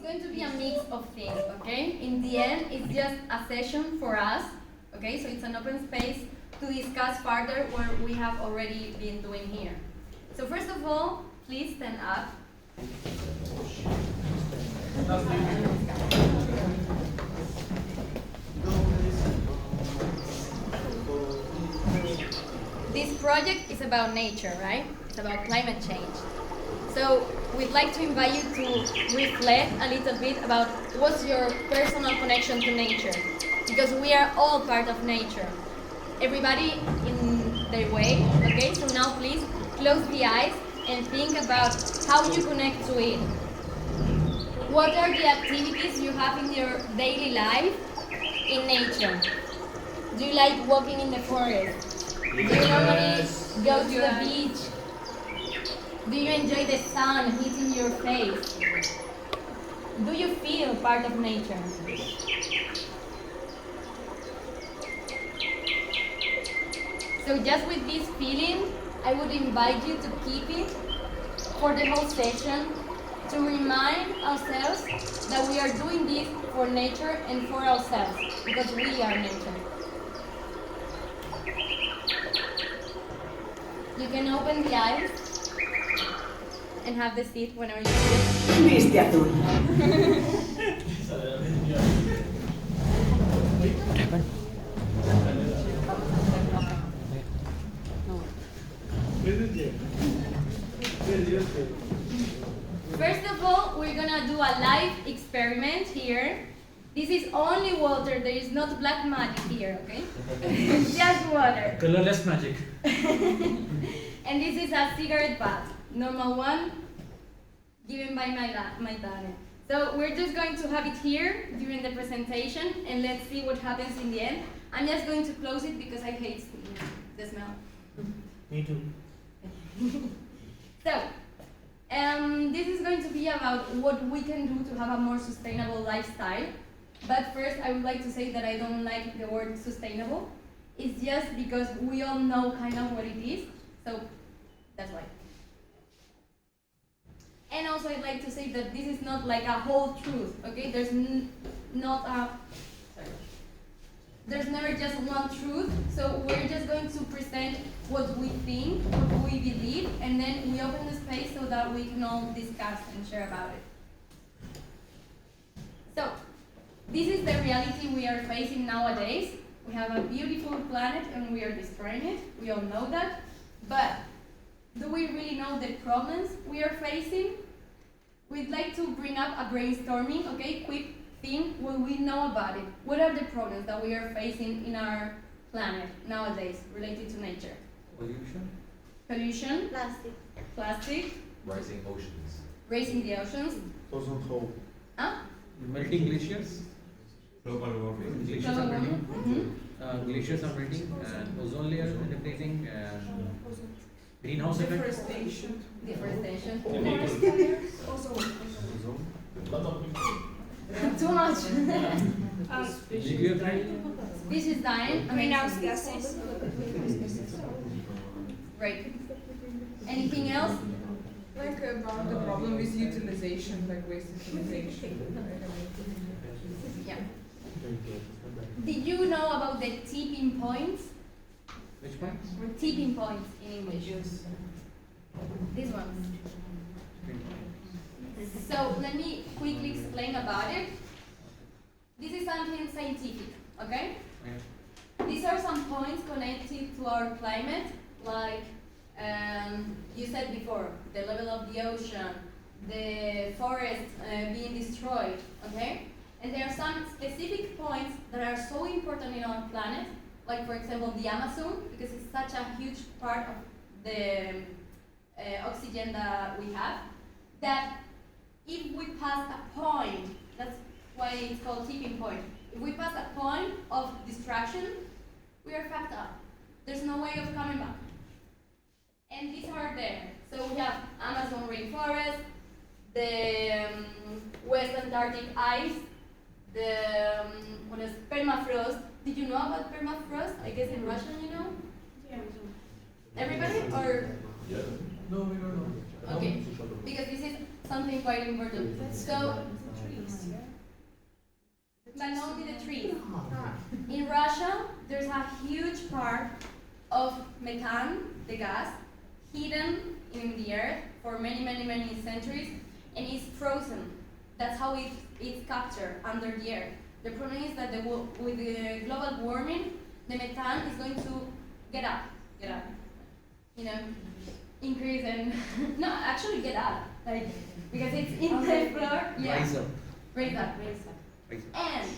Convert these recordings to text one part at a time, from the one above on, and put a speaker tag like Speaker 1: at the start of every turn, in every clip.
Speaker 1: going to be a mix of things, okay? In the end, it's just a session for us, okay? So it's an open space to discuss further what we have already been doing here. So first of all, please stand up. This project is about nature, right? It's about climate change. So we'd like to invite you to reflect a little bit about what's your personal connection to nature. Because we are all part of nature. Everybody in their way, okay? So now please close the eyes and think about how you connect to it. What are the activities you have in your daily life in nature? Do you like walking in the forest? Do you normally go to the beach? Do you enjoy the sun hitting your face? Do you feel part of nature? So just with this feeling, I would invite you to keep it for the whole session, to remind ourselves that we are doing this for nature and for ourselves, because we are nature. You can open the eyes and have the seat whenever you feel.
Speaker 2: Viste azul.
Speaker 1: First of all, we're gonna do a live experiment here. This is only water, there is not black magic here, okay? Just water.
Speaker 3: Colorless magic.
Speaker 1: And this is a cigarette butt, normal one, given by my dad. So we're just going to have it here during the presentation, and let's see what happens in the end. I'm just going to close it because I hate the smell.
Speaker 3: Me too.
Speaker 1: So, this is going to be about what we can do to have a more sustainable lifestyle. But first, I would like to say that I don't like the word sustainable. It's just because we all know kind of what it is, so that's why. And also, I'd like to say that this is not like a whole truth, okay? There's there's never just one truth, so we're just going to present what we think, what we believe, and then we open the space so that we can all discuss and share about it. So, this is the reality we are facing nowadays. We have a beautiful planet and we are destroying it. We all know that. But do we really know the problems we are facing? We'd like to bring up a brainstorming, okay? Quick thing, what we know about it. What are the problems that we are facing in our planet nowadays related to nature?
Speaker 3: Pollution.
Speaker 1: Pollution.
Speaker 4: Plastic.
Speaker 1: Plastic.
Speaker 5: Rising oceans.
Speaker 1: Raising the oceans.
Speaker 3: Ozone hole.
Speaker 1: Huh?
Speaker 3: Melting glaciers.
Speaker 5: Global warming.
Speaker 3: Glaciers are
Speaker 1: Global
Speaker 3: melting.
Speaker 1: warming.
Speaker 3: Glaciers are melting, and ozone layer is decreasing, and greenhouse effect.
Speaker 4: Deforestation.
Speaker 1: Deforestation.
Speaker 4: Forest fires.
Speaker 1: Too much.
Speaker 3: Nuclear threat.
Speaker 1: This is dying.
Speaker 4: Greenhouse gases.
Speaker 1: Great. Anything else?
Speaker 6: Like about the problem with utilization, like waste utilization.
Speaker 1: Yeah. Did you know about the tipping points?
Speaker 3: Which point?
Speaker 1: Tipping points in English. This one. So let me quickly explain about it. This is something scientific, okay?
Speaker 3: Yeah.
Speaker 1: These are some points connected to our climate, like you said before, the level of the ocean, the forest being destroyed, okay? And there are some specific points that are so important in our planet, like for example the Amazon, because it's such a huge part of the oxygen that we have, that if we pass a point, that's why it's called tipping point, if we pass a point of distraction, we are fucked up. There's no way of coming back. And these are there. So we have Amazon rainforest, the West Antarctic ice, the what is permafrost. Did you know about permafrost? I guess in Russian you know?
Speaker 4: Yeah.
Speaker 1: Everybody? Or
Speaker 5: Yeah.
Speaker 3: No, we don't know.
Speaker 1: okay. Because this is something quite important. So, but not only the trees. In Russia, there's a huge part of methane, the gas, hidden in the earth for many, many, many centuries, and it's frozen. That's how it's captured under the earth. The problem is that with the global warming, the methane is going to get up, you know, increase and no, actually get up, like because it's in the floor. Yeah,
Speaker 3: Rise up.
Speaker 1: raise up. And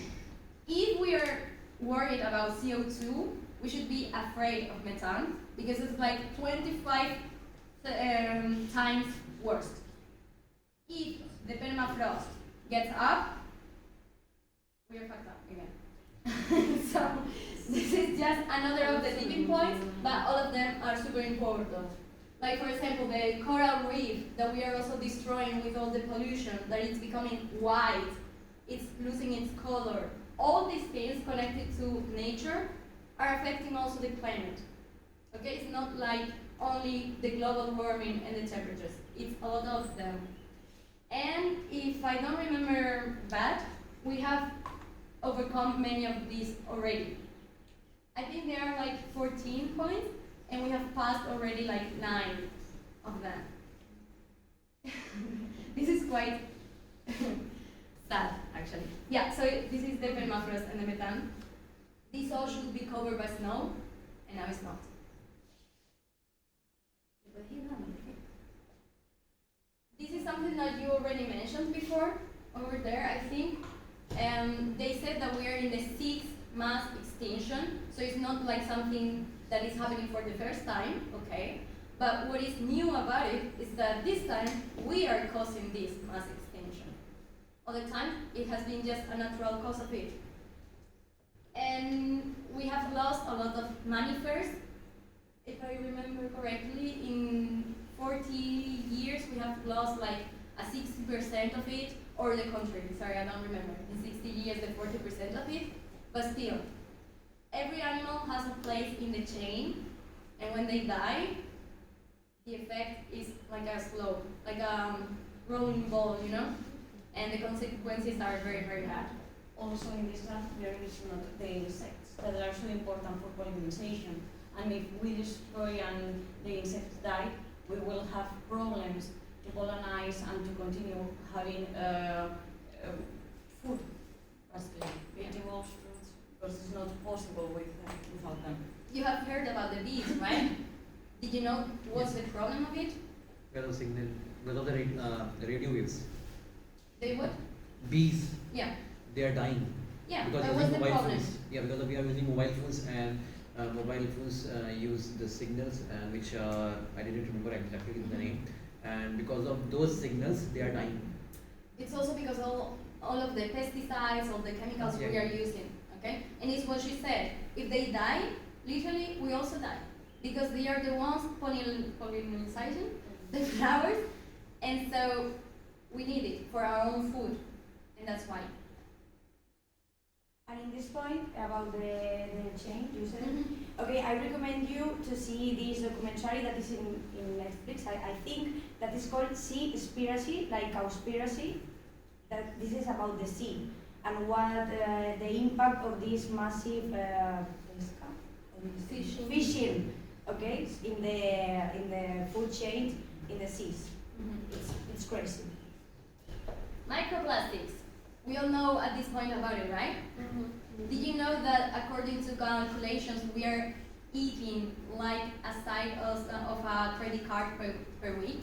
Speaker 1: if we are worried about CO2, we should be afraid of methane because it's like 25 times worse. If the permafrost gets up, we are fucked up again. So this is just another of the tipping points, but all of them are super important. Like for example, the coral reef that we are also destroying with all the pollution, that it's becoming white, it's losing its color. All these things connected to nature are affecting also the climate. Okay, it's not like only the global warming and the temperatures, it's a lot of them. And if I don't remember bad, we have overcome many of these already. I think there are like 14 points, and we have passed already like 9 of them. This is quite sad, actually. Yeah, so this is the permafrost and the methane. This all should be covered by snow, and now it's not. This is something that you already mentioned before, over there, I think. They said that we are in the 6th mass extinction, so it's not like something that is happening for the first time, okay? But what is new about it is that this time we are causing this mass extinction. Other times it has been just a natural cause of it. And we have lost a lot of mammifers. If I remember correctly, in 40 years we have lost like a 60% of it, or the contrary, sorry, I don't remember. In 60 years, the 40% of it. But still, every animal has a place in the chain, and when they die, the effect is like a slope, like a rolling ball, you know? And the consequences are very, very bad.
Speaker 2: Also in this graph there is not the insects that are so important for pollination. And if we destroy and the insects die, we will have problems to colonize and to continue having food, basically, vegetables, fruits, because it's not possible without them.
Speaker 1: You have heard about the bees, right? Did you know what's the problem of it?
Speaker 3: Because of signal, because of the radio waves.
Speaker 1: They what?
Speaker 3: Bees,
Speaker 1: Yeah.
Speaker 3: they are dying.
Speaker 1: Yeah,
Speaker 3: Because
Speaker 1: that
Speaker 3: of
Speaker 1: was
Speaker 3: using
Speaker 1: the
Speaker 3: mobile
Speaker 1: problem.
Speaker 3: phones. Yeah, because we are using mobile phones, and mobile phones use the signals, which are, I didn't remember exactly the name. And because of those signals, they are dying.
Speaker 1: It's also because all of the pesticides, all the chemicals we
Speaker 3: Yeah.
Speaker 1: are using, okay? And it's what she said. If they die, literally, we also die. Because they are the ones pollinizing the flowers, and so we need it for our own food, and that's why.
Speaker 4: And in this point about the change, you said, okay, I recommend you to see this documentary that is in Netflix. I think that is called Seaspiracy, like Cowspiracy. That this is about the sea and what the impact of this massive fishing, okay, in the food chain in the seas. It's crazy.
Speaker 1: Microplastics. We all know at this point about it, right? Did you know that according to calculations, we are eating like a size of a credit card per week?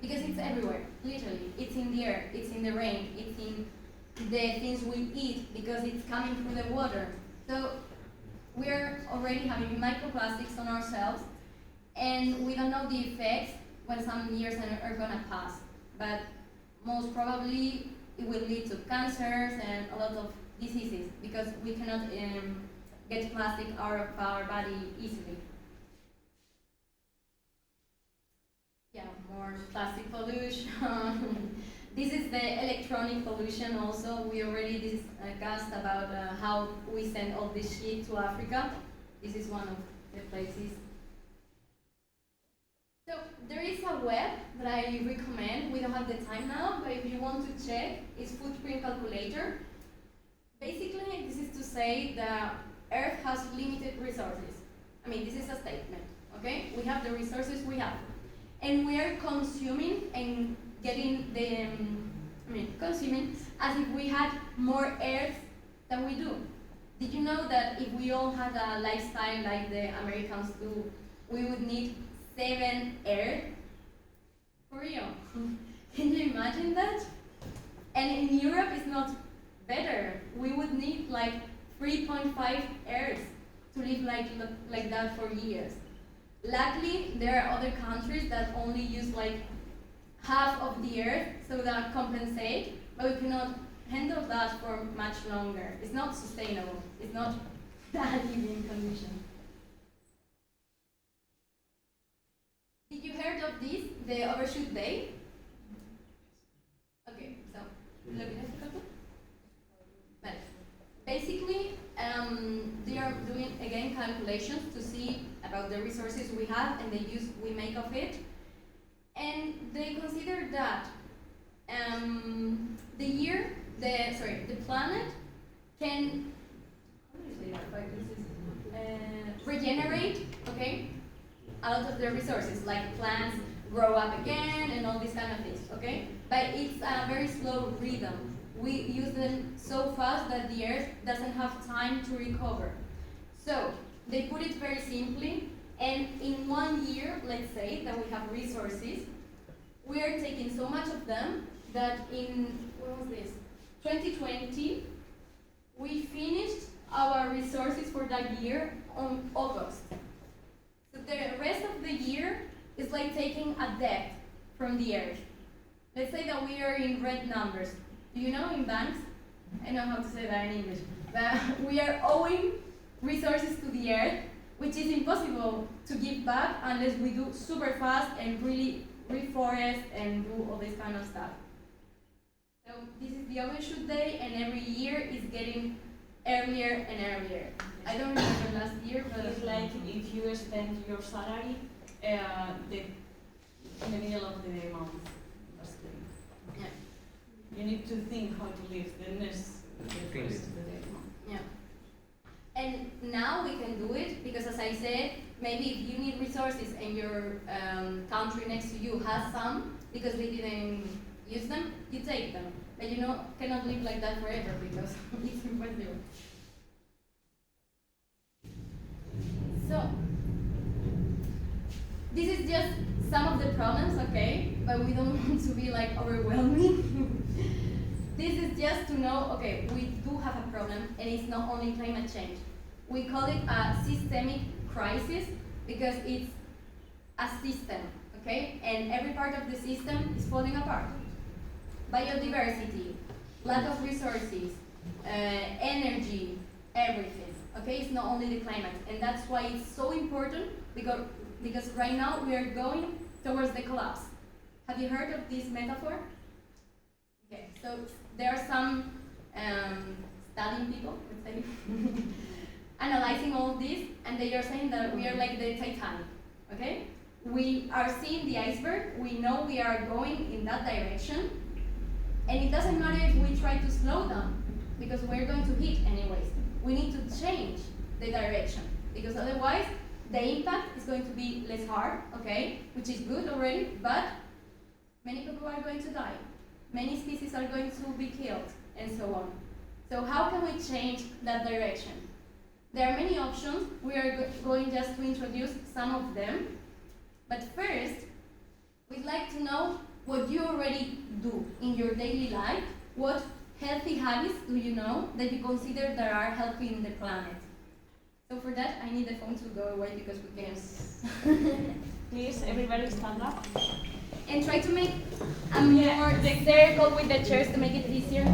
Speaker 1: Because it's everywhere, literally. It's in the air, it's in the rain, it's in the things we eat because it's coming through the water. So we're already having microplastics on ourselves, and we don't know the effects when some years are gonna pass. But most probably it will lead to cancers and a lot of diseases because we cannot get plastic out of our body easily. Yeah, more plastic pollution. This is the electronic pollution also. We already discussed about how we send all this shit to Africa. This is one of the places. So So there is a web that I recommend. We don't have the time now, but if you want to check, it's footprint calculator. Basically, this is to say that Earth has limited resources. I mean, this is a statement, okay? We have the resources we have. And we are consuming and getting the, consuming as if we had more Earth than we do. Did you know that if we all had a lifestyle like the Americans do, we would need 7 Earth? For real. Can you imagine that? And in Europe, it's not better. We would need like 3.5 Earth to live like that for years. Luckily, there are other countries that only use like half of the Earth, so that compensate, but we cannot handle that for much longer. It's not sustainable. It's not that living condition. Did you heard of this, the Overshoot Day? Okay, so, ¿lo quieres explicar tú? Vale. Basically, they are doing, again, calculations to see about the resources we have and the use we make of it. And they consider that the planet can, regenerate, okay, a lot of the resources, like plants grow up again and all these kind of things, okay? But it's a very slow rhythm. We use them so fast that the Earth doesn't have time to recover. So they put it very simply, and in 1 year, let's say, that we have resources, we are taking so much of them that in, what was this, 2020, we finished our resources for that year on August. So the rest of the year is like taking a debt from the Earth. Let's say that we are in red numbers. Do you know in banks? I know how to say that in English. But we are owing resources to the Earth, which is impossible to give back unless we do super fast and really reforest and do all this kind of stuff. So this is the Overshoot Day, and every year is getting earlier and earlier. I don't remember last year, but
Speaker 2: It's like if you spend your salary in the middle of the month. Basically.
Speaker 1: yeah.
Speaker 2: You need to think how to live the rest of the day.
Speaker 1: Yeah. And now we can do it because, as I said, maybe if you need resources and your country next to you has some because they didn't use them, you take them. But you cannot live like that forever because it's impossible. So, this is just some of the problems, okay? But we don't want to be like overwhelming. This is just to know, okay, we do have a problem, and it's not only climate change. We call it a systemic crisis because it's a system, okay? And every part of the system is falling apart. Biodiversity, lack of resources, energy, everything, okay? It's not only the climate, and that's why it's so important because right now we are going towards the collapse. Have you heard of this metaphor? Okay, so there are some studying people, let's say, analyzing all this, and they are saying that we are like the Titanic, okay? We are seeing the iceberg, we know we are going in that direction, and it doesn't matter if we try to slow down, because we're going to hit anyways. We need to change the direction, because otherwise the impact is going to be less hard, okay? Which is good already, but many people are going to die. Many species are going to be killed, and so on. So how can we change that direction? There are many options. We are going just to introduce some of them. But first, we'd like to know what you already do in your daily life. What healthy habits do you know that you consider that are helping the planet? So for that, I need the phone to go away because we can't.
Speaker 2: Please, everybody stand up.
Speaker 1: And try to make a more circle with the chairs to make it easier.